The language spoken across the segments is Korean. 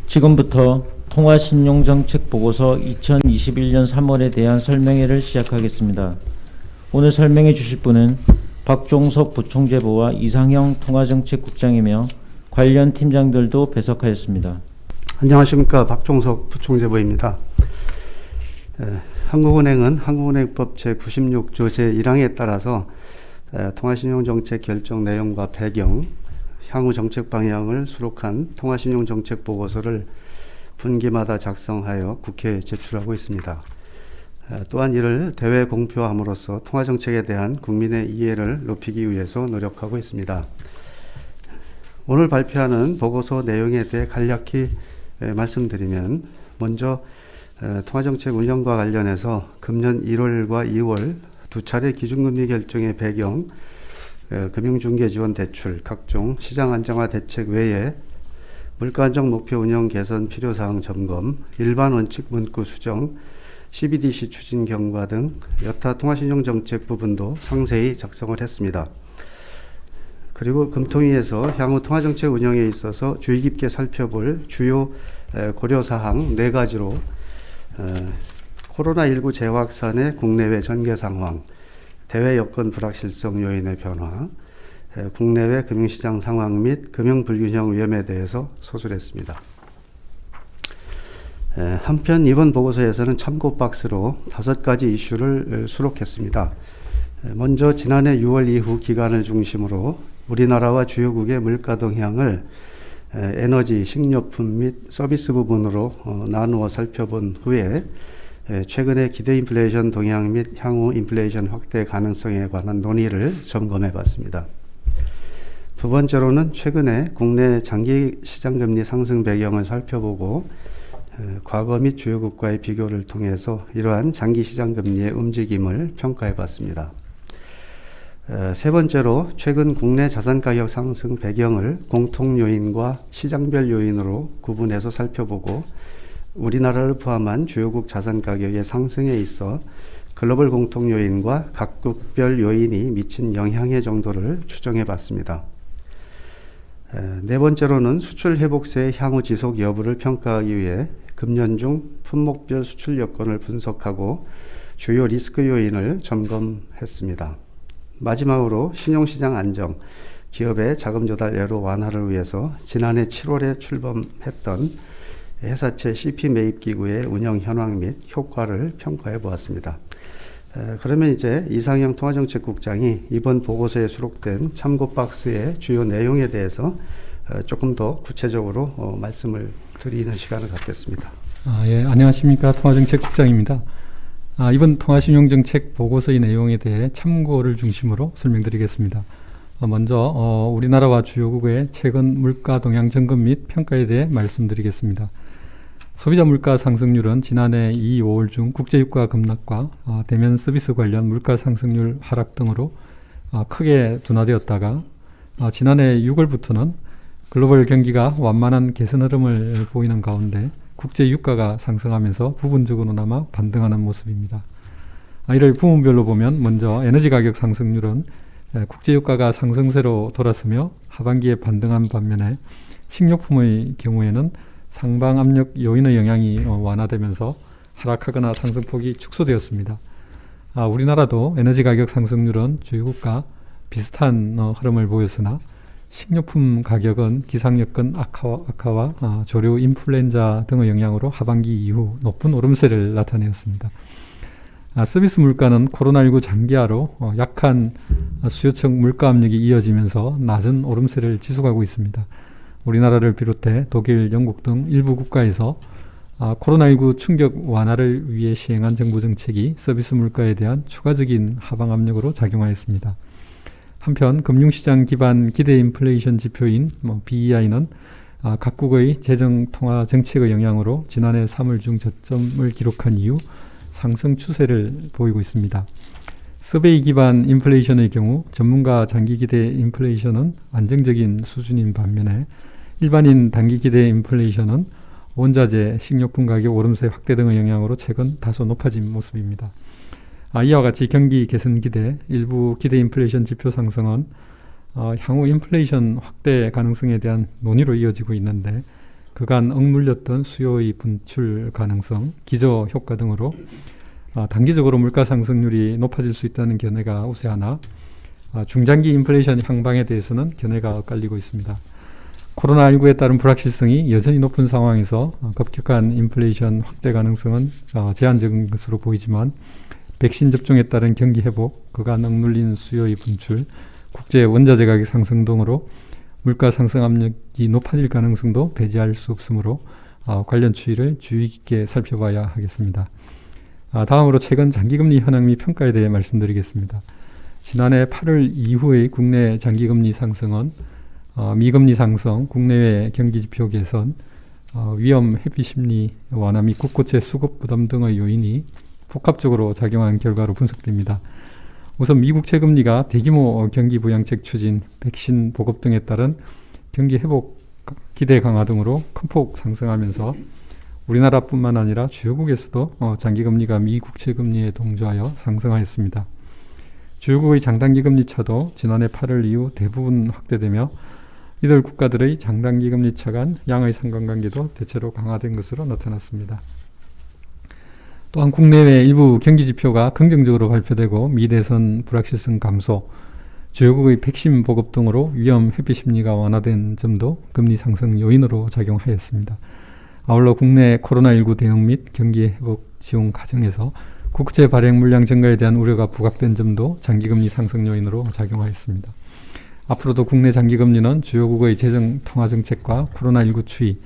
지금부터 통화신용정책보고서 2021년 3월에 대한 설명회를 시작하겠습니다. 오늘 설명해 주실 분은 박종석 부총재보와 이상형 통화정책국장이며 관련 팀장들도 배석하였습니다. 안녕하십니까. 박종석 부총재보입니다. 한국은행은 한국은행법 제96조 제1항에 따라서 통화신용정책 결정 내용과 배경, 향후 정책 방향을 수록한 통화신용정책 보고서를 분기마다 작성하여 국회에 제출하고 있습니다. 또한 이를 대외 공표함으로써 통화정책에 대한 국민의 이해를 높이기 위해서 노력하고 있습니다. 오늘 발표하는 보고서 내용에 대해 간략히 말씀드리면, 먼저 통화정책 운영과 관련해서 금년 1월과 2월 두 차례 기준금리 결정의 배경, 금융중개지원 대출, 각종 시장 안정화 대책 외에 물가안정 목표 운영 개선 필요사항 점검, 일반 원칙 문구 수정, CBDC 추진 경과 등 여타 통화신용정책 부분도 상세히 작성을 했습니다. 그리고 금통위에서 향후 통화정책 운영에 있어서 주의 깊게 살펴볼 주요 고려사항 4가지로 코로나19 재확산의 국내외 전개 상황, 대외 여건 불확실성 요인의 변화, 국내외 금융시장 상황 및 금융불균형 위험에 대해서 소술했습니다. 한편 이번 보고서에서는 참고 박스로 5가지 이슈를 수록했습니다. 먼저 지난해 6월 이후 기간을 중심으로 우리나라와 주요국의 물가 동향을 에너지, 식료품 및 서비스 부분으로 나누어 살펴본 후에 최근의 기대 인플레이션 동향 및 향후 인플레이션 확대 가능성에 관한 논의를 점검해 봤습니다. 두 번째로는 최근에 국내 장기 시장금리 상승 배경을 살펴보고 과거 및 주요국과의 비교를 통해서 이러한 장기 시장금리의 움직임을 평가해 봤습니다. 세 번째로 최근 국내 자산가격 상승 배경을 공통요인과 시장별 요인으로 구분해서 살펴보고 우리나라를 포함한 주요국 자산가격의 상승에 있어 글로벌 공통요인과 각국별 요인이 미친 영향의 정도를 추정해 봤습니다. 네 번째로는 수출 회복세의 향후 지속 여부를 평가하기 위해 금년 중 품목별 수출 여건을 분석하고 주요 리스크 요인을 점검했습니다. 마지막으로 신용시장 안정, 기업의 자금 조달 애로 완화를 위해서 지난해 7월에 출범했던 회사채 CP 매입 기구의 운영 현황 및 효과를 평가해 보았습니다. 그러면 이제 이상형 통화정책국장이 이번 보고서에 수록된 참고 박스의 주요 내용에 대해서 조금 더 구체적으로 말씀을 드리는 시간을 갖겠습니다. 예, 안녕하십니까. 통화정책국장입니다. 이번 통화신용정책 보고서의 내용에 대해 참고를 중심으로 설명드리겠습니다. 먼저 우리나라와 주요국의 최근 물가 동향 점검 및 평가에 대해 말씀드리겠습니다. 소비자 물가 상승률은 지난해 2, 5월 중 국제유가 급락과 대면 서비스 관련 물가 상승률 하락 등으로 크게 둔화되었다가 지난해 6월부터는 글로벌 경기가 완만한 개선 흐름을 보이는 가운데 국제유가가 상승하면서 부분적으로나마 반등하는 모습입니다. 이를 부문별로 보면 먼저 에너지 가격 상승률은 국제유가가 상승세로 돌았으며 하반기에 반등한 반면에 식료품의 경우에는 상방 압력 요인의 영향이 완화되면서 하락하거나 상승폭이 축소되었습니다. 우리나라도 에너지 가격 상승률은 주요국과 비슷한 흐름을 보였으나 식료품 가격은 기상여건 악화와 조류 인플루엔자 등의 영향으로 하반기 이후 높은 오름세를 나타내었습니다. 서비스 물가는 코로나19 장기화로 약한 수요층 물가 압력이 이어지면서 낮은 오름세를 지속하고 있습니다. 우리나라를 비롯해 독일, 영국 등 일부 국가에서 코로나19 충격 완화를 위해 시행한 정부 정책이 서비스 물가에 대한 추가적인 하방 압력으로 작용하였습니다. 한편 금융시장 기반 기대 인플레이션 지표인 BEI는 각국의 재정 통화 정책의 영향으로 지난해 3월 중 저점을 기록한 이후 상승 추세를 보이고 있습니다. 서베이 기반 인플레이션의 경우 전문가 장기 기대 인플레이션은 안정적인 수준인 반면에 일반인 단기 기대 인플레이션은 원자재, 식료품 가격 오름세 확대 등의 영향으로 최근 다소 높아진 모습입니다. 이와 같이 경기 개선 기대, 일부 기대 인플레이션 지표 상승은 향후 인플레이션 확대 가능성에 대한 논의로 이어지고 있는데 그간 억눌렸던 수요의 분출 가능성, 기저 효과 등으로 단기적으로 물가 상승률이 높아질 수 있다는 견해가 우세하나 중장기 인플레이션 향방에 대해서는 견해가 엇갈리고 있습니다. 코로나19에 따른 불확실성이 여전히 높은 상황에서 급격한 인플레이션 확대 가능성은 제한적인 것으로 보이지만 백신 접종에 따른 경기 회복, 그간 억눌린 수요의 분출, 국제 원자재 가격 상승 등으로 물가 상승 압력이 높아질 가능성도 배제할 수 없으므로 관련 추이를 주의 깊게 살펴봐야 하겠습니다. 다음으로 최근 장기금리 현황 및 평가에 대해 말씀드리겠습니다. 지난해 8월 이후의 국내 장기금리 상승은 미금리 상승, 국내외 경기지표 개선, 위험 회피 심리 완화 및 국고채 수급 부담 등의 요인이 복합적으로 작용한 결과로 분석됩니다. 우선 미국 채금리가 대규모 경기 부양책 추진, 백신 보급 등에 따른 경기 회복 기대 강화 등으로 큰 폭 상승하면서 우리나라뿐만 아니라 주요국에서도 장기금리가 미국 채금리에 동조하여 상승하였습니다. 주요국의 장단기 금리 차도 지난해 8월 이후 대부분 확대되며 이들 국가들의 장단기 금리 차 간 양의 상관관계도 대체로 강화된 것으로 나타났습니다. 또한 국내외 일부 경기지표가 긍정적으로 발표되고 미대선 불확실성 감소, 주요국의 백신 보급 등으로 위험 회피 심리가 완화된 점도 금리 상승 요인으로 작용하였습니다. 아울러 국내 코로나19 대응 및 경기 회복 지원 과정에서 국채 발행 물량 증가에 대한 우려가 부각된 점도 장기금리 상승 요인으로 작용하였습니다. 앞으로도 국내 장기금리는 주요국의 재정 통화 정책과 코로나19 추이,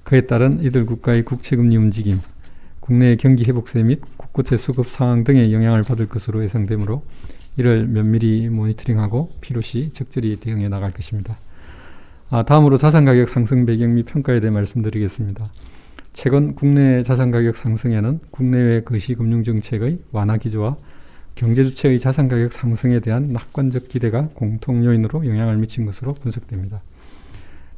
그에 따른 이들 국가의 국채금리 움직임, 국내 경기 회복세 및 국고채 수급 상황 등의 영향을 받을 것으로 예상되므로 이를 면밀히 모니터링하고 필요시 적절히 대응해 나갈 것입니다. 다음으로 자산가격 상승 배경 및 평가에 대해 말씀드리겠습니다. 최근 국내 자산가격 상승에는 국내외 거시금융정책의 완화 기조와 경제주체의 자산가격 상승에 대한 낙관적 기대가 공통 요인으로 영향을 미친 것으로 분석됩니다.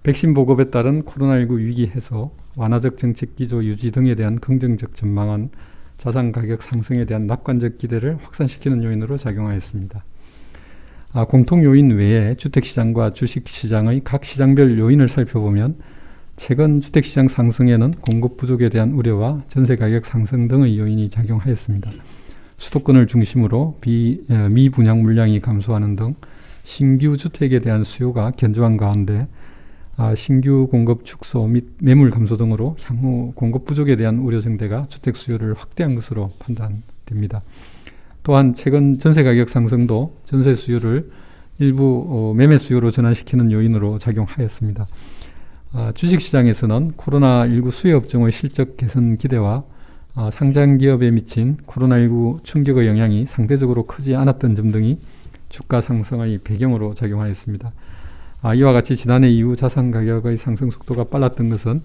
백신 보급에 따른 코로나19 위기 해소, 완화적 정책 기조 유지 등에 대한 긍정적 전망은 자산가격 상승에 대한 낙관적 기대를 확산시키는 요인으로 작용하였습니다. 공통 요인 외에 주택시장과 주식시장의 각 시장별 요인을 살펴보면 최근 주택시장 상승에는 공급 부족에 대한 우려와 전세가격 상승 등의 요인이 작용하였습니다. 수도권을 중심으로 미분양 물량이 감소하는 등 신규 주택에 대한 수요가 견조한 가운데 신규 공급 축소 및 매물 감소 등으로 향후 공급 부족에 대한 우려 증대가 주택 수요를 확대한 것으로 판단됩니다. 또한 최근 전세 가격 상승도 전세 수요를 일부 매매 수요로 전환시키는 요인으로 작용하였습니다. 주식시장에서는 코로나19 수혜업종의 실적 개선 기대와 상장기업에 미친 코로나19 충격의 영향이 상대적으로 크지 않았던 점 등이 주가 상승의 배경으로 작용하였습니다. 이와 같이 지난해 이후 자산가격의 상승 속도가 빨랐던 것은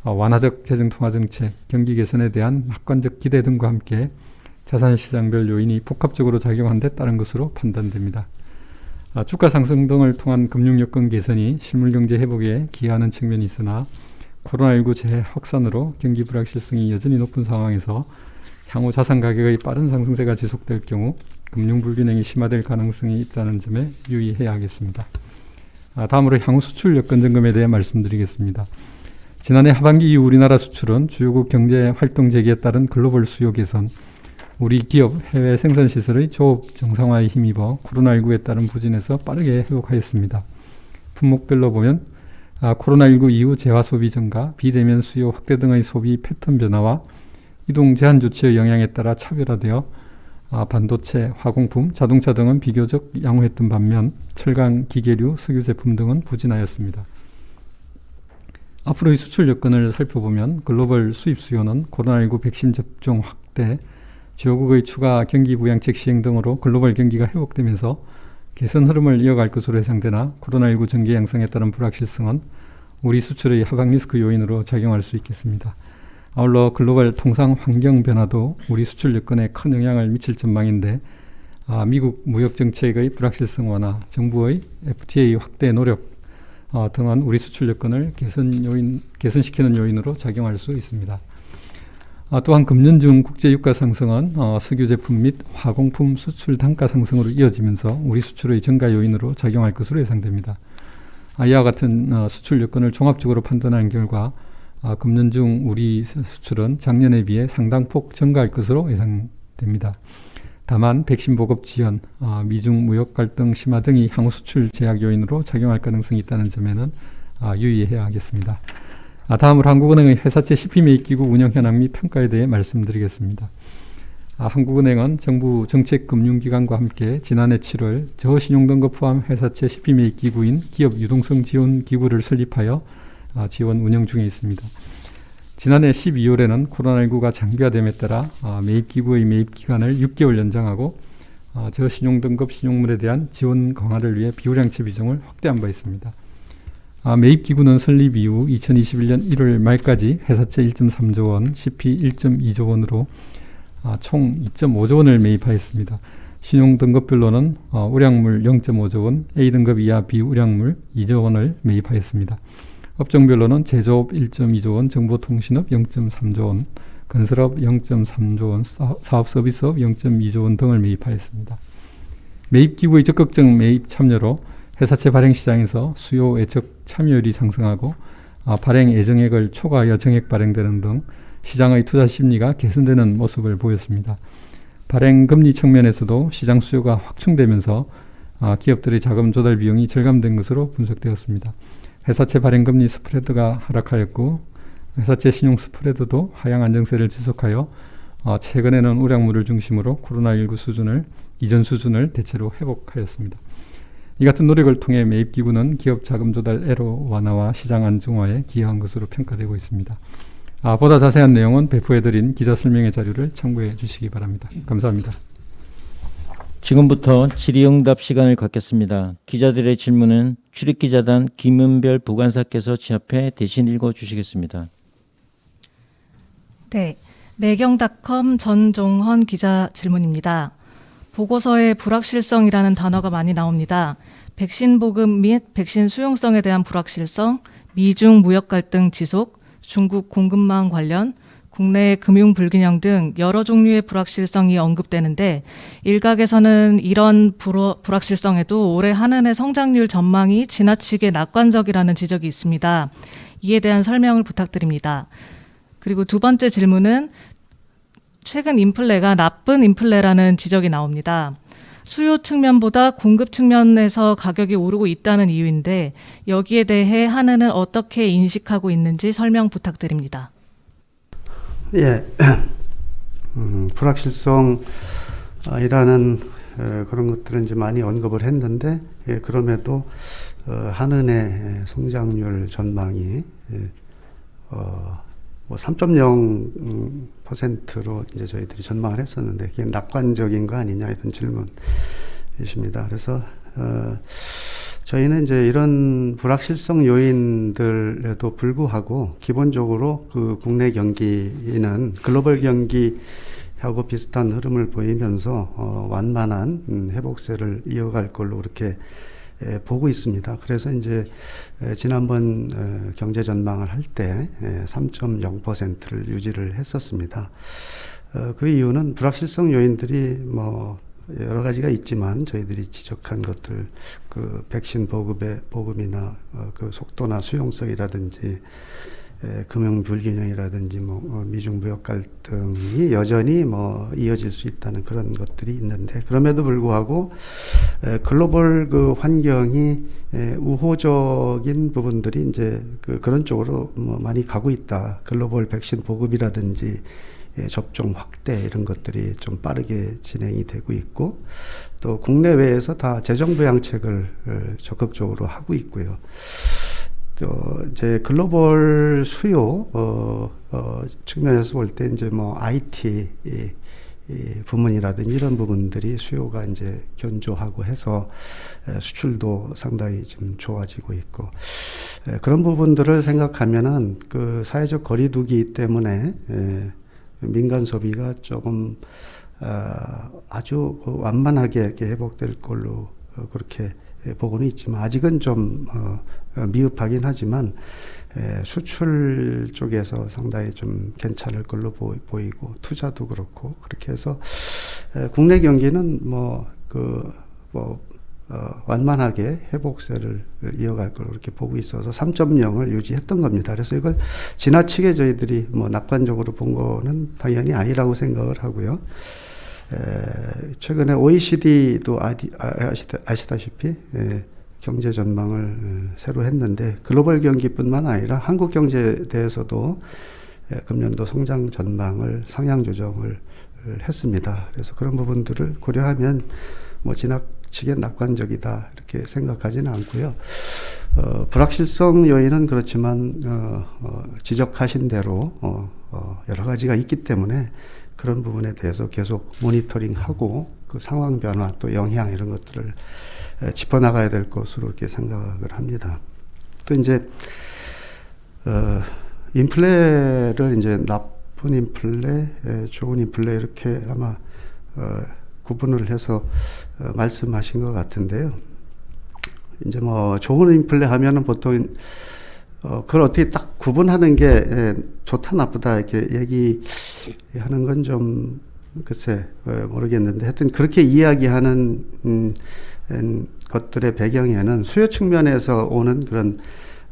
완화적 재정통화정책, 경기 개선에 대한 낙관적 기대 등과 함께 자산시장별 요인이 복합적으로 작용한 데 따른 것으로 판단됩니다. 주가 상승 등을 통한 금융여건 개선이 실물경제 회복에 기여하는 측면이 있으나 코로나19 재확산으로 경기 불확실성이 여전히 높은 상황에서 향후 자산가격의 빠른 상승세가 지속될 경우 금융불균형이 심화될 가능성이 있다는 점에 유의해야 하겠습니다. 다음으로 향후 수출 여건 점검에 대해 말씀드리겠습니다. 지난해 하반기 이후 우리나라 수출은 주요국 경제 활동 재개에 따른 글로벌 수요 개선, 우리 기업 해외 생산시설의 조업 정상화에 힘입어 코로나19에 따른 부진에서 빠르게 회복하였습니다. 품목별로 보면 코로나19 이후 재화소비 증가, 비대면 수요 확대 등의 소비 패턴 변화와 이동 제한 조치의 영향에 따라 차별화되어 반도체, 화공품, 자동차 등은 비교적 양호했던 반면 철강, 기계류, 석유 제품 등은 부진하였습니다. 앞으로의 수출 여건을 살펴보면 글로벌 수입 수요는 코로나19 백신 접종 확대, 주요국의 추가 경기 부양책 시행 등으로 글로벌 경기가 회복되면서 개선 흐름을 이어갈 것으로 예상되나 코로나19 전개 양상에 따른 불확실성은 우리 수출의 하방 리스크 요인으로 작용할 수 있겠습니다. 아울러 글로벌 통상 환경 변화도 우리 수출 여건에 큰 영향을 미칠 전망인데 미국 무역정책의 불확실성 완화, 정부의 FTA 확대 노력 등은 우리 수출 여건을 개선시키는 요인으로 작용할 수 있습니다. 또한 금년 중 국제유가 상승은 석유 제품 및 화공품 수출 단가 상승으로 이어지면서 우리 수출의 증가 요인으로 작용할 것으로 예상됩니다. 이와 같은 수출 여건을 종합적으로 판단한 결과 금년 중 우리 수출은 작년에 비해 상당폭 증가할 것으로 예상됩니다. 다만 백신 보급 지연, 미중 무역 갈등 심화 등이 향후 수출 제약 요인으로 작용할 가능성이 있다는 점에는 유의해야 하겠습니다. 다음으로 한국은행의 회사채 CP 매입 기구 운영 현황 및 평가에 대해 말씀드리겠습니다. 한국은행은 정부 정책금융기관과 함께 지난해 7월 저신용등급 포함 회사채 CP 매입 기구인 기업 유동성 지원 기구를 설립하여 지원 운영 중에 있습니다. 지난해 12월에는 코로나19가 장기화됨에 따라 매입 기구의 매입 기간을 6개월 연장하고 저신용등급 신용물에 대한 지원 강화를 위해 비우량채 비중을 확대한 바 있습니다. 매입 기구는 설립 이후 2021년 1월 말까지 회사채 1.3조 원, CP 1.2조 원으로 총 2.5조 원을 매입하였습니다. 신용 등급별로는 우량물 0.5조 원, A등급 이하 비우량물 2조 원을 매입하였습니다. 업종별로는 제조업 1.2조 원, 정보통신업 0.3조 원, 건설업 0.3조 원, 사업서비스업 0.2조 원 등을 매입하였습니다. 매입기구의 적극적 매입 참여로 회사채 발행 시장에서 수요 애적 참여율이 상승하고 발행 예정액을 초과하여 정액 발행되는 등 시장의 투자 심리가 개선되는 모습을 보였습니다. 발행 금리 측면에서도 시장 수요가 확충되면서 기업들의 자금 조달 비용이 절감된 것으로 분석되었습니다. 회사채 발행 금리 스프레드가 하락하였고 회사채 신용 스프레드도 하향 안정세를 지속하여 최근에는 우량물을 중심으로 코로나19 수준을 이전 수준을 대체로 회복하였습니다. 이 같은 노력을 통해 매입기구는 기업 자금 조달 애로 완화와 시장 안정화에 기여한 것으로 평가되고 있습니다. 보다 자세한 내용은 배포해드린 기자 설명회 자료를 참고해 주시기 바랍니다. 감사합니다. 지금부터 질의응답 시간을 갖겠습니다. 기자들의 질문은 출입기자단 김은별 부관사께서 취합해 대신 읽어주시겠습니다. 네, 매경닷컴 전종헌 기자 질문입니다. 보고서에 불확실성이라는 단어가 많이 나옵니다. 백신 보급 및 백신 수용성에 대한 불확실성, 미중 무역 갈등 지속, 중국 공급망 관련, 국내 금융 불균형 등 여러 종류의 불확실성이 언급되는데 일각에서는 이런 불확실성에도 올해 한은의 성장률 전망이 지나치게 낙관적이라는 지적이 있습니다. 이에 대한 설명을 부탁드립니다. 그리고 두 번째 질문은 최근 인플레가 나쁜 인플레라는 지적이 나옵니다. 수요 측면보다 공급 측면에서 가격이 오르고 있다는 이유인데 여기에 대해 한은은 어떻게 인식하고 있는지 설명 부탁드립니다. 예, 불확실성이라는 그런 것들은 이제 많이 언급을 했는데 그럼에도 한은의 성장률 전망이 3.0%로 이제 저희들이 전망을 했었는데 그게 낙관적인 거 아니냐 이런 질문이십니다. 그래서 저희는 이제 이런 불확실성 요인들에도 불구하고 기본적으로 그 국내 경기는 글로벌 경기하고 비슷한 흐름을 보이면서 완만한 회복세를 이어갈 걸로 그렇게 보고 있습니다. 그래서 이제 지난번 경제 전망을 할 때 3.0%를 유지를 했었습니다. 그 이유는 불확실성 요인들이 뭐 여러 가지가 있지만 저희들이 지적한 것들, 그 백신 보급이나 그 속도나 수용성이라든지 금융 불균형이라든지 미중 무역 갈등이 여전히 이어질 수 있다는 그런 것들이 있는데 그럼에도 불구하고 글로벌 그 환경이 우호적인 부분들이 이제 그런 쪽으로 많이 가고 있다. 글로벌 백신 보급이라든지 접종 확대 이런 것들이 좀 빠르게 진행이 되고 있고 또 국내외에서 다 재정 부양책을 적극적으로 하고 있고요. 또 이제 글로벌 수요 측면에서 볼 때 이제 IT 부문이라든지 이런 부분들이 수요가 이제 견조하고 해서 수출도 상당히 좀 좋아지고 있고 그런 부분들을 생각하면은 그 사회적 거리두기 때문에 민간 소비가 조금 아주 완만하게 이렇게 회복될 걸로 그렇게 보고는 있지만 아직은 좀 미흡하긴 하지만 수출 쪽에서 상당히 좀 괜찮을 걸로 보이고 투자도 그렇고 그렇게 해서 국내 경기는 완만하게 회복세를 이어갈 걸로 이렇게 보고 있어서 3.0을 유지했던 겁니다. 그래서 이걸 지나치게 저희들이 뭐 낙관적으로 본 거는 당연히 아니라고 생각을 하고요. 최근에 OECD도 아시다시피 경제 전망을 새로 했는데 글로벌 경기뿐만 아니라 한국 경제에 대해서도 금년도 성장 전망을 상향 조정을 했습니다. 그래서 그런 부분들을 고려하면 뭐 지나치게 낙관적이다 이렇게 생각하지는 않고요. 불확실성 요인은 그렇지만 지적하신 대로 여러 가지가 있기 때문에 그런 부분에 대해서 계속 모니터링하고 그 상황 변화 또 영향 이런 것들을 짚어나가야 될 것으로 이렇게 생각을 합니다. 또 이제 인플레를 이제 나쁜 인플레, 좋은 인플레 이렇게 아마 구분을 해서 말씀하신 것 같은데요. 이제 뭐 좋은 인플레 하면은 보통 그걸 어떻게 딱 구분하는 게 좋다 나쁘다 이렇게 얘기하는 건 좀 글쎄 모르겠는데 하여튼 그렇게 이야기하는 것들의 배경에는 수요 측면에서 오는 그런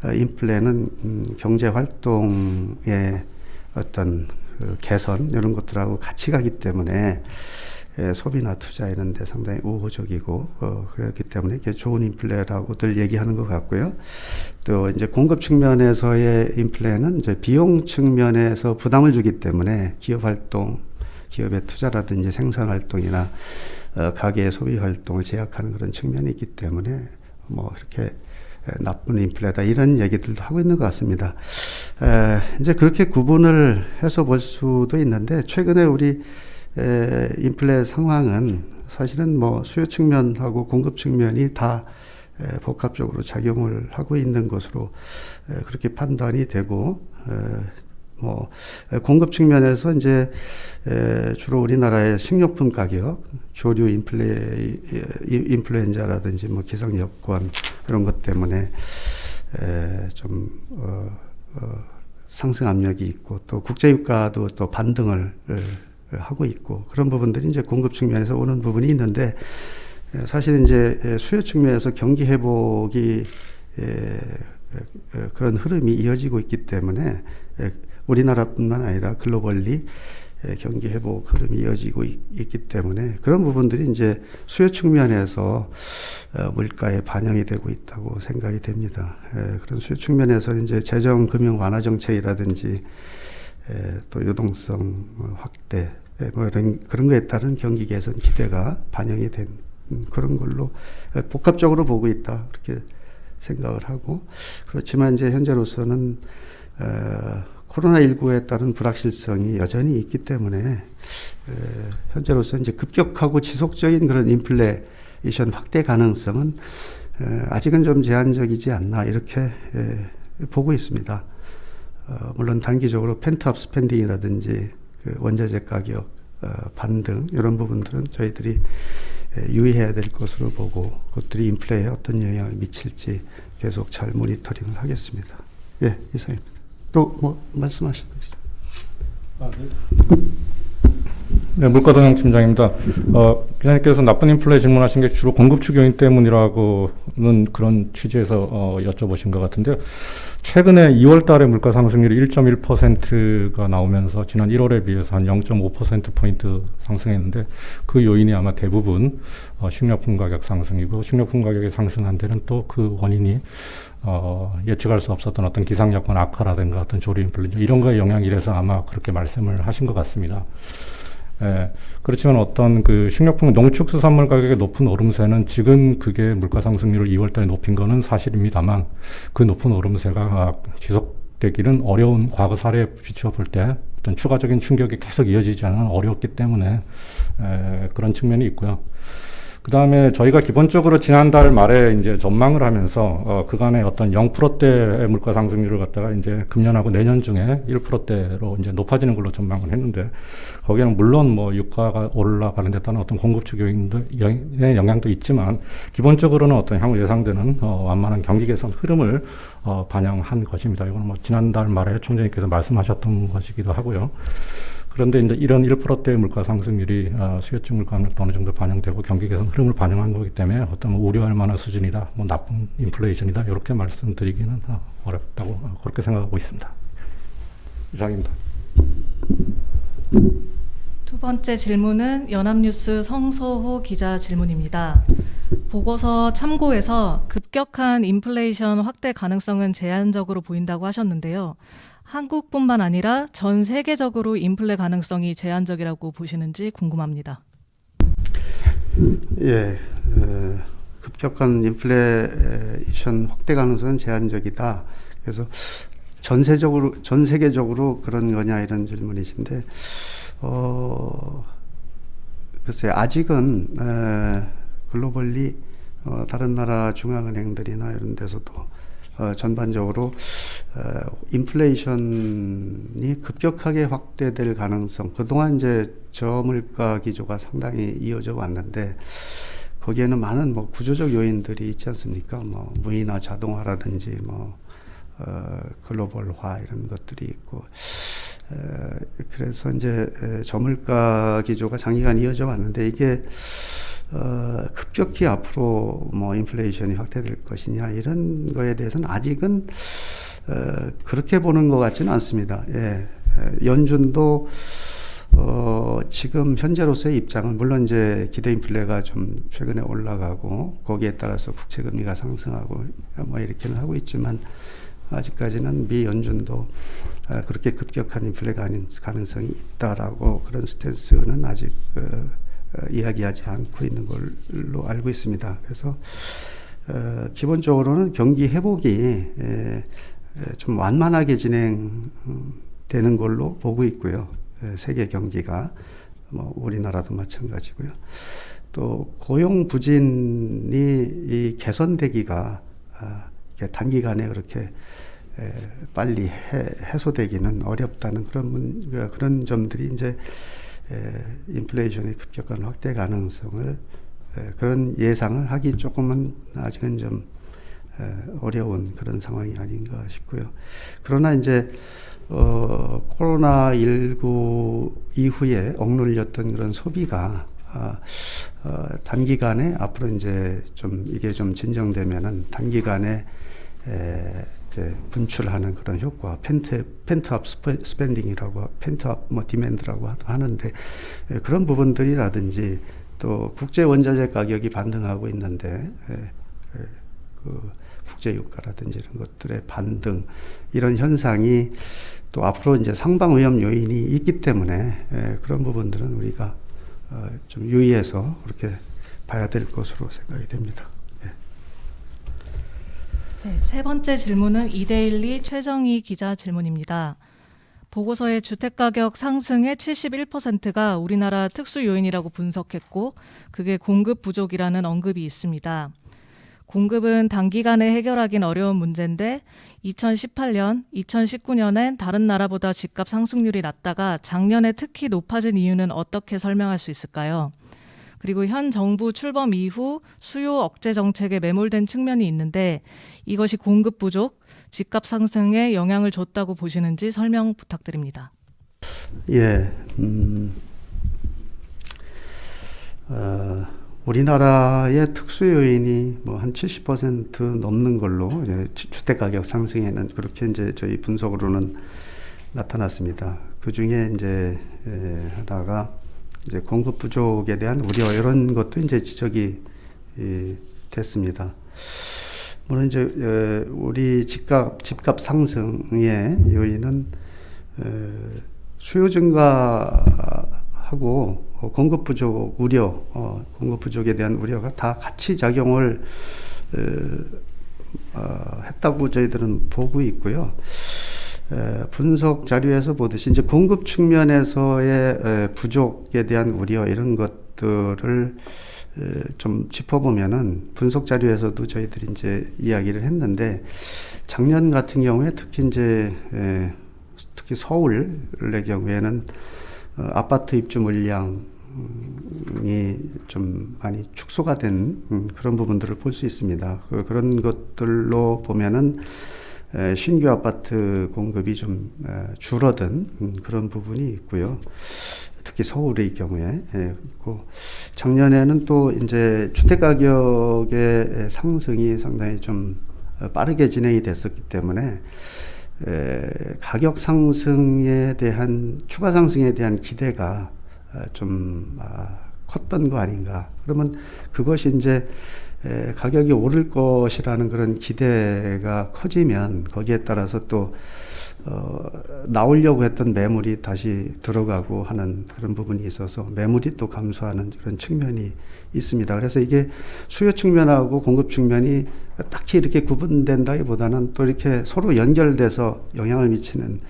인플레는 경제 활동의 어떤 그 개선 이런 것들하고 같이 가기 때문에 소비나 투자 이런 데 상당히 우호적이고 그렇기 때문에 이게 좋은 인플레라고들 얘기하는 것 같고요. 또 이제 공급 측면에서의 인플레는 이제 비용 측면에서 부담을 주기 때문에 기업 활동, 기업의 투자라든지 생산 활동이나 가계의 소비 활동을 제약하는 그런 측면이 있기 때문에 뭐 이렇게 나쁜 인플레다 이런 얘기들도 하고 있는 것 같습니다. 이제 그렇게 구분을 해서 볼 수도 있는데 최근에 우리 인플레 상황은 사실은 뭐 수요 측면하고 공급 측면이 다 복합적으로 작용을 하고 있는 것으로 그렇게 판단이 되고 뭐 공급 측면에서 이제 주로 우리나라의 식료품 가격, 조류 인플루엔자라든지 뭐 기상 여건 이런 것 때문에 좀 상승 압력이 있고 또 국제 유가도 또 반등을 하고 있고 그런 부분들이 이제 공급 측면에서 오는 부분이 있는데 사실 이제 수요 측면에서 경기 회복이 그런 흐름이 이어지고 있기 때문에 우리나라뿐만 아니라 글로벌리 경기 회복 흐름이 이어지고 있기 때문에 그런 부분들이 이제 수요 측면에서 물가에 반영이 되고 있다고 생각이 됩니다. 그런 수요 측면에서 이제 재정 금융 완화 정책이라든지 또 유동성 확대 뭐 이런 그런 거에 따른 경기 개선 기대가 반영이 된 그런 걸로 복합적으로 보고 있다 그렇게 생각을 하고 그렇지만 이제 현재로서는 코로나19에 따른 불확실성이 여전히 있기 때문에 현재로서 이제 급격하고 지속적인 그런 인플레이션 확대 가능성은 아직은 좀 제한적이지 않나 이렇게 보고 있습니다. 물론 단기적으로 펜트업 스펜딩이라든지 그 원자재 가격 반등 이런 부분들은 저희들이 유의해야 될 것으로 보고 그것들이 인플레에 어떤 영향을 미칠지 계속 잘 모니터링을 하겠습니다. 예, 이상입니다. 또 뭐 말씀하실 거 있어요? 네, 물가동향 팀장입니다. 기자님께서 나쁜 인플레 질문하신 게 주로 공급 측 요인 때문이라고는 그런 취지에서 여쭤보신 것 같은데요. 최근에 2월 달에 물가 상승률이 1.1%가 나오면서 지난 1월에 비해서 한 0.5%포인트 상승했는데 그 요인이 아마 대부분 식료품 가격 상승이고 식료품 가격이 상승한 데는 또 그 원인이 예측할 수 없었던 어떤 기상 여건 악화라든가 어떤 조류 인플루엔자 이런 거에 영향이라서 아마 그렇게 말씀을 하신 것 같습니다. 그렇지만 어떤 그 식료품, 농축수산물 가격의 높은 오름세는 지금 그게 물가 상승률을 2월 달에 높인 거는 사실입니다만 그 높은 오름세가 지속되기는 어려운 과거 사례에 비추어 볼 때 어떤 추가적인 충격이 계속 이어지지 않으면 어렵기 때문에 그런 측면이 있고요. 그 다음에 저희가 기본적으로 지난달 말에 이제 전망을 하면서 그간의 어떤 0%대의 물가 상승률을 갖다가 이제 금년하고 내년 중에 1%대로 이제 높아지는 걸로 전망을 했는데 거기에는 물론 뭐 유가가 올라가는 데 따른 어떤 공급 측 요인의 영향도 있지만 기본적으로는 어떤 향후 예상되는 완만한 경기 개선 흐름을 반영한 것입니다. 이건 뭐 지난달 말에 총장님께서 말씀하셨던 것이기도 하고요. 그런데 이제 이런 1%대의 물가 상승률이 수요증 물가는 어느 정도 반영되고 경기 개선 흐름을 반영한 거기 때문에 어떤 우려할 만한 수준이다, 뭐 나쁜 인플레이션이다 이렇게 말씀드리기는 어렵다고 그렇게 생각하고 있습니다. 이상입니다. 두 번째 질문은 연합뉴스 성서호 기자 질문입니다. 보고서 참고에서 급격한 인플레이션 확대 가능성은 제한적으로 보인다고 하셨는데요. 한국뿐만 아니라 전 세계적으로 인플레 가능성이 제한적이라고 보시는지 궁금합니다. 예, 급격한 인플레이션 확대 가능성은 제한적이다. 그래서 전 세계적으로 그런 거냐 이런 질문이신데, 글쎄 아직은 글로벌리 다른 나라 중앙은행들이나 이런 데서도 전반적으로 인플레이션이 급격하게 확대될 가능성, 그동안 이제 저물가 기조가 상당히 이어져 왔는데 거기에는 많은 뭐 구조적 요인들이 있지 않습니까? 뭐 무인화 자동화라든지 뭐 글로벌화 이런 것들이 있고, 그래서 이제 저물가 기조가 장기간 이어져 왔는데 이게 급격히 앞으로 뭐 인플레이션이 확대될 것이냐 이런 거에 대해서는 아직은 그렇게 보는 것 같지는 않습니다. 예, 연준도 지금 현재로서의 입장은 물론 이제 기대 인플레가 좀 최근에 올라가고 거기에 따라서 국채 금리가 상승하고 뭐 이렇게는 하고 있지만 아직까지는 미 연준도 그렇게 급격한 인플레 가능성이 있다라고 그런 스탠스는 아직 이야기하지 않고 있는 걸로 알고 있습니다. 그래서 기본적으로는 경기 회복이 좀 완만하게 진행되는 걸로 보고 있고요. 세계 경기가 뭐 우리나라도 마찬가지고요. 또 고용 부진이 이 개선되기가 단기간에 그렇게 빨리 해소되기는 어렵다는 그런 점들이 이제 인플레이션의 급격한 확대 가능성을 그런 예상을 하기 조금은 아직은 좀 어려운 그런 상황이 아닌가 싶고요. 그러나 이제 코로나19 이후에 억눌렸던 그런 소비가 단기간에 앞으로 이제 좀 이게 좀 진정되면은 단기간에 이제 분출하는 그런 효과, 펜트업 스pen딩이라고, 펜트업 뭐 디맨드라고 하는데 그런 부분들이라든지 또 국제 원자재 가격이 반등하고 있는데 그 국제 유가라든지 이런 것들의 반등, 이런 현상이 또 앞으로 이제 상방 위험 요인이 있기 때문에 그런 부분들은 우리가 좀 유의해서 그렇게 봐야 될 것으로 생각이 됩니다. 네, 세 번째 질문은 이데일리 최정희 기자 질문입니다. 보고서의 주택가격 상승의 71%가 우리나라 특수 요인이라고 분석했고 그게 공급 부족이라는 언급이 있습니다. 공급은 단기간에 해결하긴 어려운 문제인데 2018년, 2019년엔 다른 나라보다 집값 상승률이 낮다가 작년에 특히 높아진 이유는 어떻게 설명할 수 있을까요? 그리고 현 정부 출범 이후 수요 억제 정책에 매몰된 측면이 있는데 이것이 공급 부족, 집값 상승에 영향을 줬다고 보시는지 설명 부탁드립니다. 예, 우리나라의 특수 요인이 뭐 한 70% 넘는 걸로 주택가격 상승에는 그렇게 이제 저희 분석으로는 나타났습니다. 그 중에 이제 하나가 이제 공급 부족에 대한 우려, 이런 것도 이제 지적이 됐습니다. 물론 이제 우리 집값 상승의 요인은 수요 증가하고 공급 부족 우려, 공급 부족에 대한 우려가 다 같이 작용을 했다고 저희들은 보고 있고요. 분석 자료에서 보듯이 이제 공급 측면에서의 부족에 대한 우려, 이런 것들을 좀 짚어보면은 분석 자료에서도 저희들이 이제 이야기를 했는데 작년 같은 경우에 특히 서울의 경우에는 아파트 입주 물량이 좀 많이 축소가 된 그런 부분들을 볼 수 있습니다. 그런 것들로 보면은 신규 아파트 공급이 좀 줄어든 그런 부분이 있고요. 특히 서울의 경우에. 작년에는 또 이제 주택 가격의 상승이 상당히 좀 빠르게 진행이 됐었기 때문에 가격 상승에 대한 추가 상승에 대한 기대가 좀 컸던 거 아닌가. 그러면 그것이 이제 가격이 오를 것이라는 그런 기대가 커지면 거기에 따라서 또 나오려고 했던 매물이 다시 들어가고 하는 그런 부분이 있어서 매물이 또 감소하는 그런 측면이 있습니다. 그래서 이게 수요 측면하고 공급 측면이 딱히 이렇게 구분된다기보다는 또 이렇게 서로 연결돼서 영향을 미치는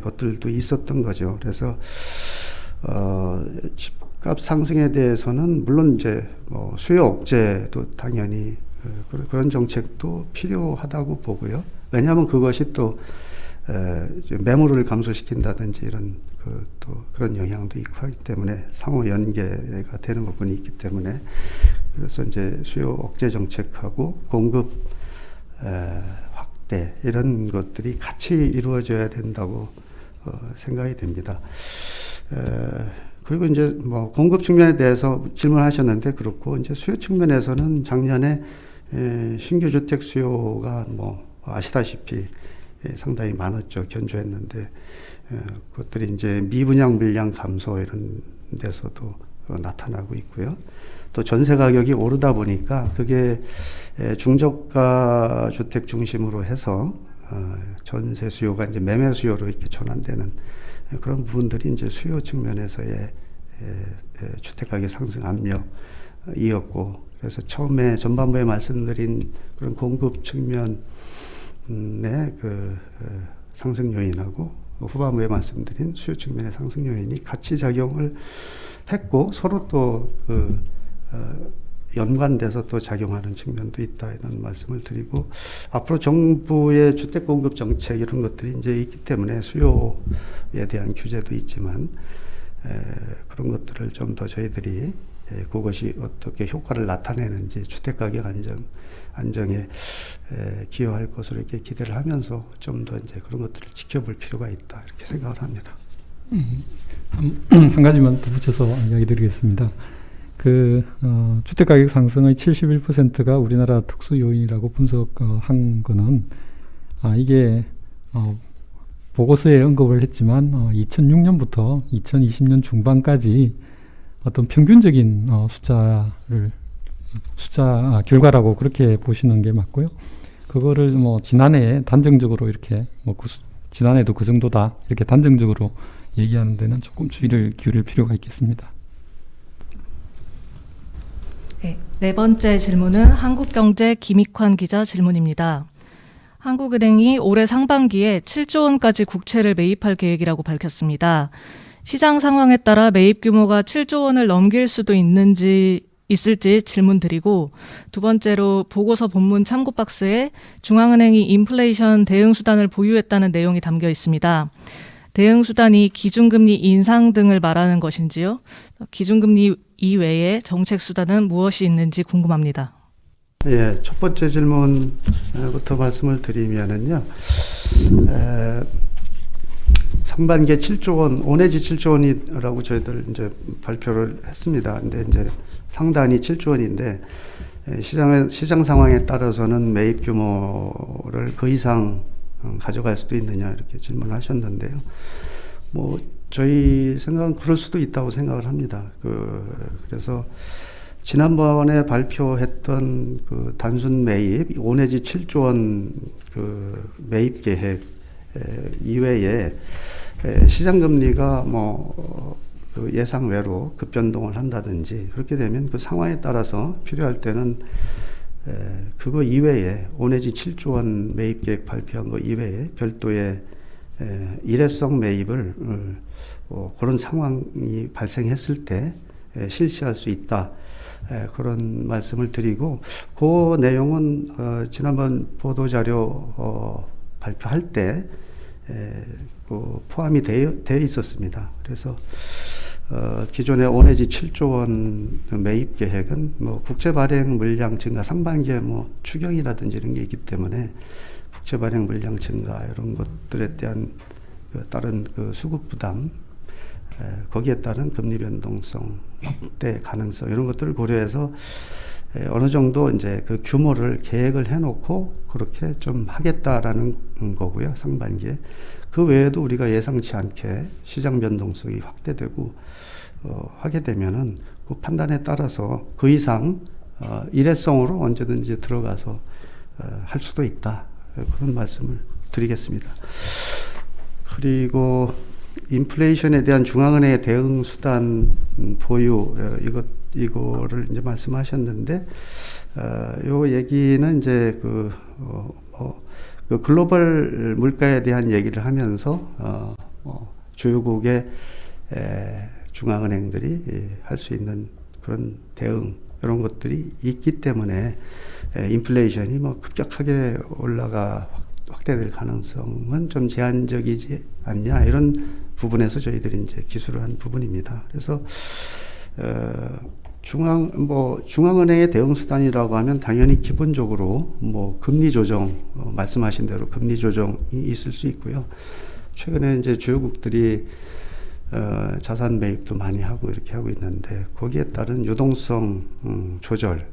것들도 있었던 거죠. 그래서 집값 상승에 대해서는 물론 이제 뭐 수요 억제도 당연히 그런 정책도 필요하다고 보고요. 왜냐하면 그것이 또 매물을 감소시킨다든지 이런 또 그런 영향도 있고 하기 때문에 상호 연계가 되는 부분이 있기 때문에 그래서 이제 수요 억제 정책하고 공급 확대 이런 것들이 같이 이루어져야 된다고 생각이 됩니다. 그리고 이제 뭐 공급 측면에 대해서 질문하셨는데 그렇고 이제 수요 측면에서는 작년에 신규 주택 수요가 뭐 아시다시피 상당히 많았죠. 견조했는데 그것들이 이제 미분양 물량 감소 이런 데서도 나타나고 있고요. 또 전세 가격이 오르다 보니까 그게 중저가 주택 중심으로 해서 전세 수요가 이제 매매 수요로 이렇게 전환되는 그런 부분들이 이제 수요 측면에서의 주택 가격 상승 압력이었고, 그래서 처음에 전반부에 말씀드린 그런 공급 측면의 상승 요인하고 후반부에 말씀드린 수요 측면의 상승 요인이 같이 작용을 했고 서로 또 연관돼서 또 작용하는 측면도 있다 이런 말씀을 드리고, 앞으로 정부의 주택 공급 정책 이런 것들이 이제 있기 때문에 수요에 대한 규제도 있지만 그런 것들을 좀 더 저희들이 그것이 어떻게 효과를 나타내는지 주택 가격 안정에 기여할 것으로 이렇게 기대를 하면서 좀 더 이제 그런 것들을 지켜볼 필요가 있다 이렇게 생각을 합니다. 한 가지만 더 붙여서 이야기 드리겠습니다. 주택 가격 상승의 71%가 우리나라 특수 요인이라고 분석한 거는 이게 보고서에 언급을 했지만 2006년부터 2020년 중반까지 어떤 평균적인 숫자 결과라고 그렇게 보시는 게 맞고요. 그거를 뭐 지난해 단정적으로 이렇게 지난해도 그 정도다 이렇게 단정적으로 얘기하는 데는 조금 주의를 기울일 필요가 있겠습니다. 네 번째 질문은 한국경제 김익환 기자 질문입니다. 한국은행이 올해 상반기에 7조 원까지 국채를 매입할 계획이라고 밝혔습니다. 시장 상황에 따라 매입 규모가 7조 원을 넘길 수도 있을지 질문드리고, 두 번째로 보고서 본문 참고 박스에 중앙은행이 인플레이션 대응 수단을 보유했다는 내용이 담겨 있습니다. 대응 수단이 기준금리 인상 등을 말하는 것인지요? 기준금리 이외에 정책 수단은 무엇이 있는지 궁금합니다. 예, 첫 번째 질문부터 말씀을 드리면은요, 상반기에 7조 원, 온해지 7조 원이라고 저희들 이제 발표를 했습니다. 근데 이제 상단이 7조 원인데, 시장 상황에 따라서는 매입 규모를 그 이상 가져갈 수도 있느냐 이렇게 질문을 하셨는데요. 뭐 저희 생각은 그럴 수도 있다고 생각을 합니다. 그래서 지난번에 발표했던 그 단순 매입 온해지 7조 원 매입 계획 이외에 시장 금리가 예상 외로 급변동을 한다든지 그렇게 되면 그 상황에 따라서 필요할 때는 그거 이외에 온해지 7조 원 매입 계획 발표한 거 이외에 별도의 일회성 매입을 그런 상황이 발생했을 때 실시할 수 있다. 그런 말씀을 드리고, 그 내용은 지난번 보도자료 발표할 때 포함이 되어 있었습니다. 그래서 기존의 온해지 7조 원 매입 계획은 국채 발행 물량 증가 상반기에 추경이라든지 이런 게 있기 때문에 국채 발행 물량 증가 이런 것들에 대한 다른 수급 부담, 거기에 따른 금리 변동성, 확대 가능성 이런 것들을 고려해서 어느 정도 이제 그 규모를 계획을 해놓고 그렇게 좀 하겠다라는 거고요. 상반기에. 그 외에도 우리가 예상치 않게 시장 변동성이 확대되고 하게 되면은 그 판단에 따라서 그 이상 일회성으로 언제든지 들어가서 할 수도 있다. 그런 말씀을 드리겠습니다. 그리고 인플레이션에 대한 중앙은행의 대응 수단 보유 이거를 이제 말씀하셨는데 요 얘기는 이제 그 글로벌 물가에 대한 얘기를 하면서 주요국의 중앙은행들이 할 수 있는 그런 대응 이런 것들이 있기 때문에 인플레이션이 뭐 급격하게 확대될 가능성은 좀 제한적이지 않냐 이런 부분에서 저희들이 이제 기술을 한 부분입니다. 그래서 중앙은행의 대응 수단이라고 하면 당연히 기본적으로 뭐 금리 조정 말씀하신 대로 금리 조정이 있을 수 있고요. 최근에 이제 주요국들이 자산 매입도 많이 하고 이렇게 하고 있는데 거기에 따른 유동성 조절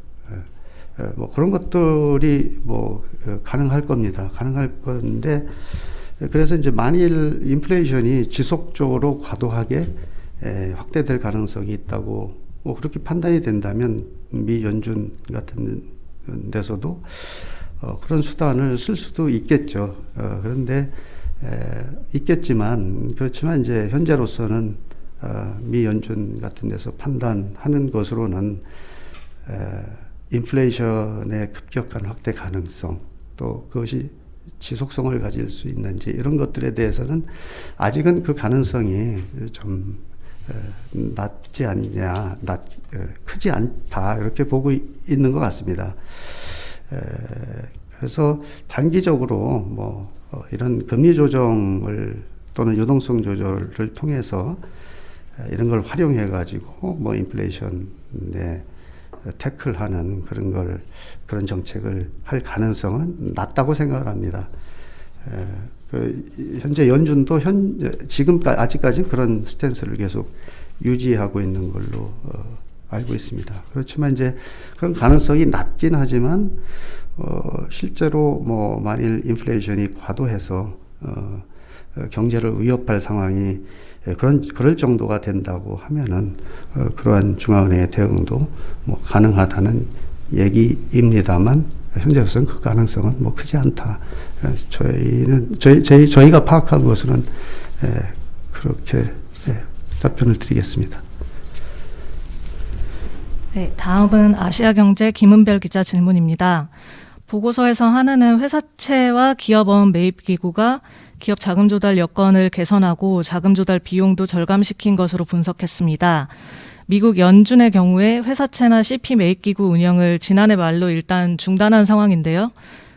뭐 그런 것들이 뭐 가능할 겁니다. 가능할 건데 그래서 이제 만일 인플레이션이 지속적으로 과도하게 확대될 가능성이 있다고 뭐 그렇게 판단이 된다면 미 연준 같은 데서도 그런 수단을 쓸 수도 있겠죠. 그런데 그렇지만 이제 현재로서는 미 연준 같은 데서 판단하는 것으로는 인플레이션의 급격한 확대 가능성 또 그것이 지속성을 가질 수 있는지 이런 것들에 대해서는 아직은 그 가능성이 좀 낮지 않냐, 크지 않다 이렇게 보고 있는 것 같습니다. 그래서 단기적으로 뭐 이런 금리 조정을 또는 유동성 조절을 통해서 이런 걸 활용해 가지고 뭐 인플레이션에 태클하는 그런 정책을 할 가능성은 낮다고 생각을 합니다. 현재 연준도 아직까지 그런 스탠스를 계속 유지하고 있는 걸로 알고 있습니다. 그렇지만 이제 그런 가능성이 낮긴 하지만 실제로 뭐 만일 인플레이션이 과도해서 경제를 위협할 상황이 그럴 정도가 된다고 하면은 그러한 중앙은행의 대응도 뭐 가능하다는 얘기입니다만 현재로서는 그 가능성은 뭐 크지 않다. 저희가 파악한 것으로는 그렇게 답변을 드리겠습니다. 네, 다음은 아시아경제 김은별 기자 질문입니다. 보고서에서 하나는 회사채와 기업원 매입기구가 기업 자금 조달 여건을 개선하고 자금 조달 비용도 절감시킨 것으로 분석했습니다. 미국 연준의 경우에 회사채나 CP 매입기구 운영을 지난해 말로 일단 중단한 상황인데요.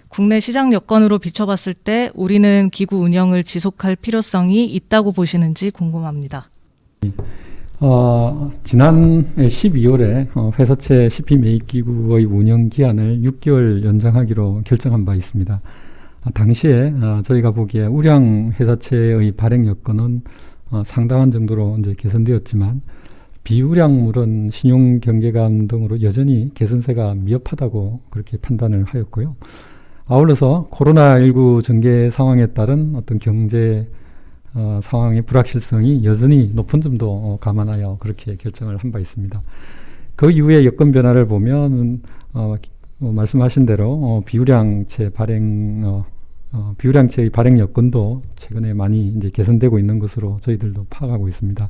국내 시장 여건으로 비춰봤을 때 우리는 기구 운영을 지속할 필요성이 있다고 보시는지 궁금합니다. 지난 12월에 회사채 CP 매입기구의 운영 기한을 6개월 연장하기로 결정한 바 있습니다. 당시에 저희가 보기에 우량 회사채의 발행 여건은 상당한 정도로 이제 개선되었지만 비우량물은 신용 경계감 등으로 여전히 개선세가 미흡하다고 그렇게 판단을 하였고요. 아울러서 코로나19 전개 상황에 따른 어떤 경제 상황의 불확실성이 여전히 높은 점도 감안하여 그렇게 결정을 한 바 있습니다. 그 이후에 여건 변화를 보면 말씀하신 대로 비우량채의 발행 여건도 최근에 많이 이제 개선되고 있는 것으로 저희들도 파악하고 있습니다.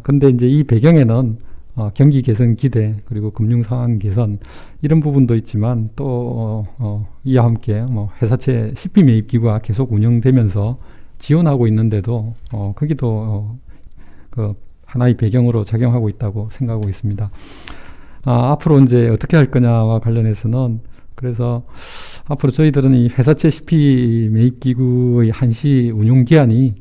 근데 이제 이 배경에는 경기 개선 기대 그리고 금융 상황 개선 이런 부분도 있지만 또 이와 함께 회사채 CP 매입 기구가 계속 운영되면서 지원하고 있는데도 거기도 그 하나의 배경으로 작용하고 있다고 생각하고 있습니다. 앞으로 이제 어떻게 할 거냐와 관련해서는 그래서 앞으로 저희들은 이 회사채 CP 매입 기구의 한시 운용 기한이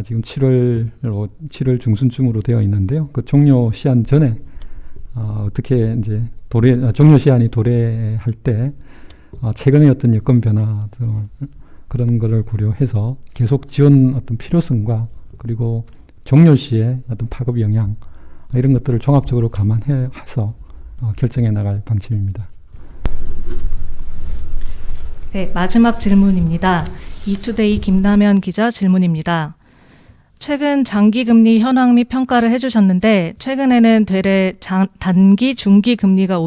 지금 7월 중순쯤으로 되어 있는데요. 그 종료 시한 전에 어떻게 이제 종료 시한이 도래할 때 최근의 어떤 여건 변화 등을 그런 거를 고려해서 계속 지원 어떤 필요성과 그리고 종료 시의 어떤 파급 영향 이런 것들을 종합적으로 감안해서 결정해 나갈 방침입니다. 네, 마지막 질문입니다. 이투데이 김남현 기자 질문입니다. 최근 장기금리 현황 및 평가를 해주셨는데 최근에는 되레 단기, 중기 금리가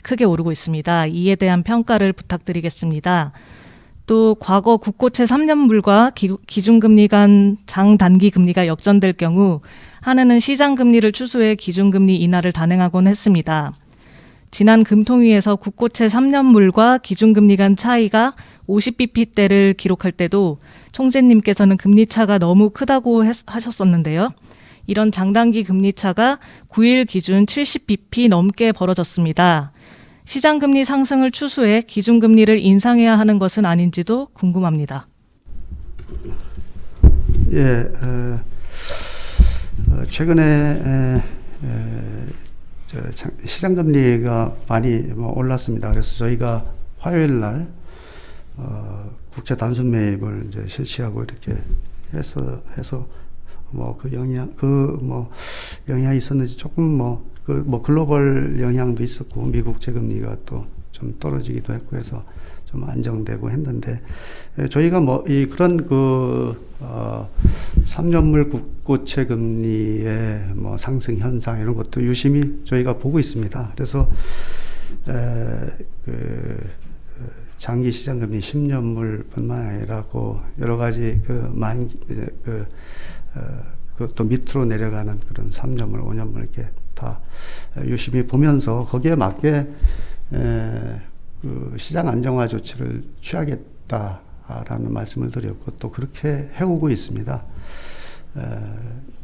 크게 오르고 있습니다. 이에 대한 평가를 부탁드리겠습니다. 또 과거 국고채 3년물과 기준금리 간 장단기 금리가 역전될 경우 한은은 시장금리를 추수해 기준금리 인하를 단행하곤 했습니다. 지난 금통위에서 국고채 3년물과 기준금리 간 차이가 50bp대를 기록할 때도 총재님께서는 금리차가 너무 크다고 하셨었는데요. 이런 장단기 금리차가 9일 기준 70bp 넘게 벌어졌습니다. 시장금리 상승을 추수해 기준금리를 인상해야 하는 것은 아닌지도 궁금합니다. 예, 최근에 시장금리가 많이 올랐습니다. 그래서 저희가 화요일 날 국채 단순 매입을 이제 실시하고 이렇게 해서 영향이 있었는지 조금 글로벌 영향도 있었고 미국 채금리가 또 좀 떨어지기도 했고 해서 좀 안정되고 했는데 저희가 그런 3년물 국고채 금리의 상승 현상 이런 것도 유심히 저희가 보고 있습니다. 그래서 장기 시장 금리 10년물뿐만 아니라 여러 가지 또 밑으로 내려가는 그런 3년물, 5년물 이렇게 다 유심히 보면서 거기에 맞게 시장 안정화 조치를 취하겠다라는 말씀을 드렸고 또 그렇게 해오고 있습니다.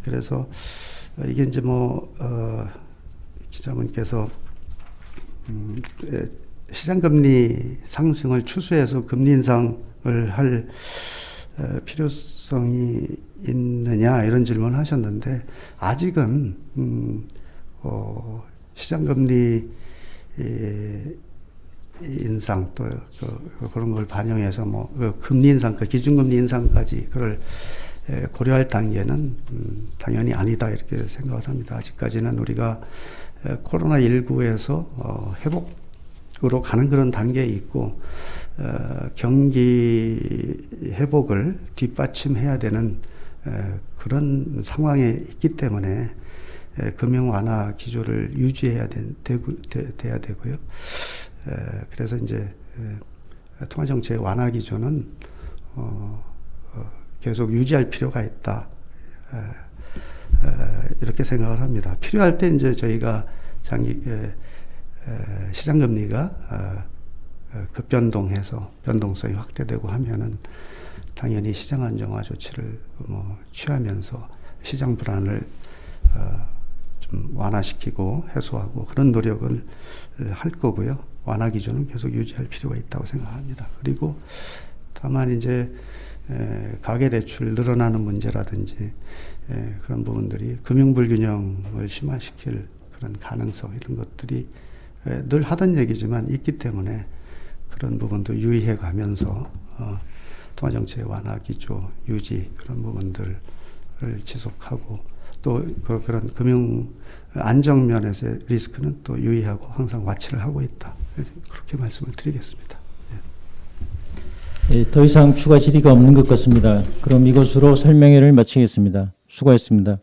그래서 이게 이제 기자분께서 시장금리 상승을 추수해서 금리 인상을 할 필요성이 있느냐 이런 질문을 하셨는데 아직은 시장금리 인상 또 그런 걸 반영해서 금리 인상, 기준금리 인상까지 그걸 고려할 단계는 당연히 아니다 이렇게 생각을 합니다. 아직까지는 우리가 코로나19에서 회복으로 가는 그런 단계에 있고 경기 회복을 뒷받침해야 되는 그런 상황에 있기 때문에 금융 완화 기조를 유지해야 돼야 되고요. 그래서 이제 통화정책 완화 기조는 계속 유지할 필요가 있다. 이렇게 생각을 합니다. 필요할 때 이제 저희가 시장금리가 급변동해서 변동성이 확대되고 하면은 당연히 시장 안정화 조치를 취하면서 시장 불안을 좀 완화시키고 해소하고 그런 노력을 할 거고요. 완화 기조는 계속 유지할 필요가 있다고 생각합니다. 그리고 다만 이제 가계대출 늘어나는 문제라든지 그런 부분들이 금융불균형을 심화시킬 그런 가능성 이런 것들이 늘 하던 얘기지만 있기 때문에 그런 부분도 유의해 가면서 통화정책 완화 기조 유지 그런 부분들을 지속하고 또 그런 금융 안정면에서의 리스크는 또 유의하고 항상 와치를 하고 있다. 그렇게 말씀을 드리겠습니다. 네, 더 이상 추가 질의가 없는 것 같습니다. 그럼 이것으로 설명회를 마치겠습니다. 수고하셨습니다.